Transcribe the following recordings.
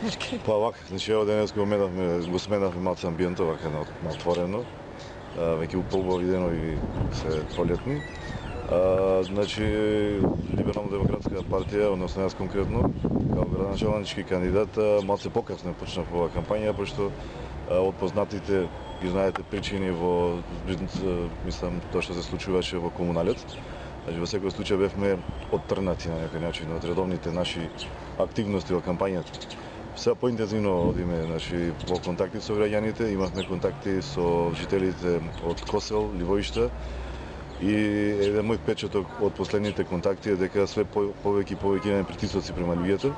заклучки? Па вака, значи ево денес го сменавме малце амбиентот вака на отворено. Веќе убави денови се пролетни. Значи Либерално-демократска партија, односно јас конкретно, као градоначалнички кандидат, малце покасно почнав ова кампања, пошто од познатите ги знаете причини во мислам тоа што се случуваше во Комуналец. Значи во секој случај бевме оттрнати на некој начин од редовните наши активности во кампањата. Сега поинтензивно одиме во контакти со граѓаните, имавме контакти со жителите од Косел, Ливоишта и еден мој впечаток од последните контакти е дека све повеќе и повеќе имаме притисоци према луѓето.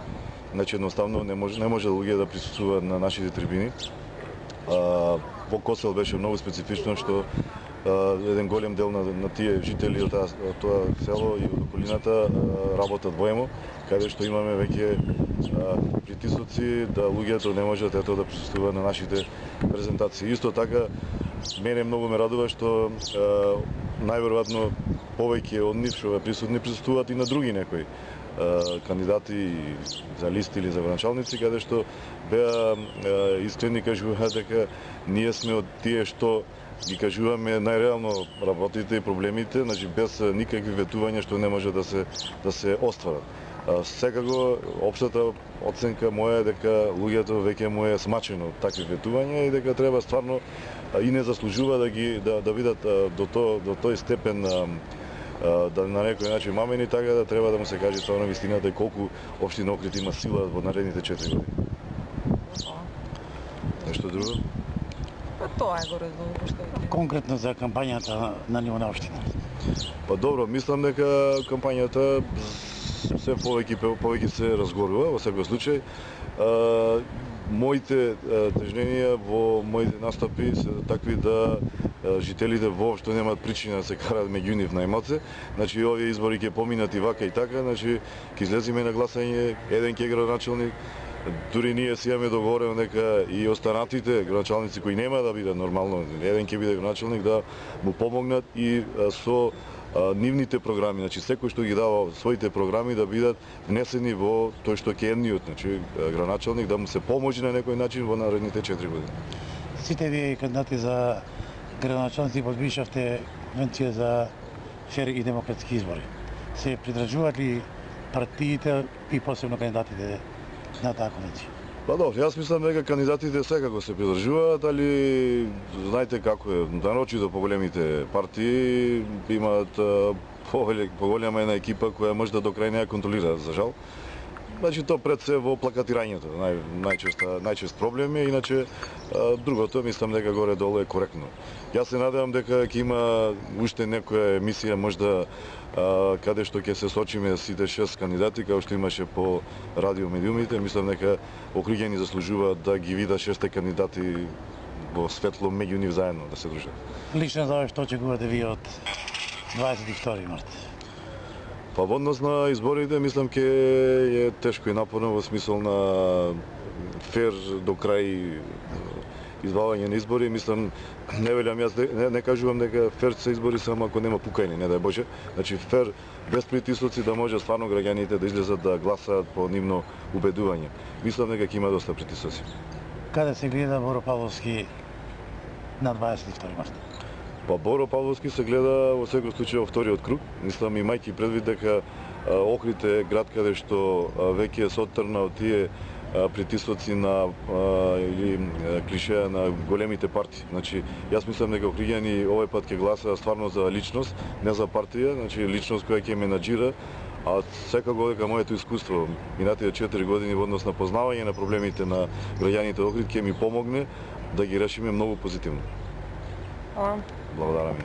Значи едноставно не може луѓе да присуствуваат на нашите трибини. Во Косел беше многу специфично што еден голем дел на тие жители од тоа село и од околината работат во ЕМО, каде што имаме веќе притисоци да луѓето не можат да присуствуваат на нашите презентации. Исто така, мене многу ме радува што најверојатно повеќе од нив што присутни присуствуваат и на други некои кандидати за листи или за градоначалници, каде што беа искрени, кажуваат дека ние сме од тие што ги кажуваме најреално работите и проблемите, значи без никакви ветувања што не може да се остварат. Секако општата оценка моја е дека луѓето веќе му е смачено такви ветувања и дека треба стварно и не заслужува да видат до тој степен да на некој начин мамени, така да треба да му се каже стварно вистината и колку општина Охрид има сила во наредните 4 години. Нешто друго? Тоа е горе-долу. Конкретно за кампањата на ниво на општина. Па добро, мислам дека кампањата се повеќе се разгорува во секој случај. Моите тежненија во моите настапи се такви да жителите воопшто немаат причина да се караат меѓу нив најмалце. Значи овие избори ќе поминат и вака и така, значи ќе излеземе на гласање, еден ќе градоначалник. Дури ние си имаме договорено дека и останатите градоначалници кои нема да бидат нормално, еден ќе биде градоначалник, да му помогнат и со нивните програми, значи секој што ги дава своите програми да бидат внесени во тој што ќе едниот, значи градоначалник да му се поможи на некој начин во наредните 4 години. Сите вие кандидати за градоначалници подпишавте конвенција за фер и демократски избори. Се придржуваат ли партиите и посебно кандидатите на таа конвенција? Па добро, јас мислам дека кандидатите секако се придржуваат, али знаете како е, нарочито поголемите партии имаат поголема една екипа која може да до крај не ја контролира, за жал. Значи тоа пред се во плакатирањето, најчест проблем е, иначе другото мислам дека горе-долу е коректно. Јас се надевам дека ќе има уште некоја емисија можда каде што ќе се сочиме сите 6 кандидати, како што имаше по радиомедиумите. Мислам дека Охриѓани заслужуваат да ги видат 6 кандидати во светло меѓу нив заедно да се дружат. Лично за ова што очекувате вие од 22 март? Па во однос на изборите, мислам ке е тешко и напорно во смисол на фер до крај извавање на избори. Мислам, не велам јас, не кажувам дека фер се избори само ако нема пукање, не дај Боже. Значи фер без притисоци да може стварно граѓаните да излезат да гласаат по нивно убедување. Мислам дека ќе има доста притисоци. Каде се гледа Боро Павловски на 22 март? Па Боро Павловски се гледа во секој случај во вториот круг. Мислам, имајќи предвид дека Охрид е град каде што веќе се оттрна од тие притисоци на или клишеа на големите партии. Значи, јас мислам дека Охриѓани овој пат ќе гласаат стварно за личност, не за партија, значи личност која ќе менаџира, а секако дека моето искуство минатите 4 години во однос на познавање на проблемите на граѓаните од Охрид ќе ми помогне да ги решиме многу позитивно. Благодарам.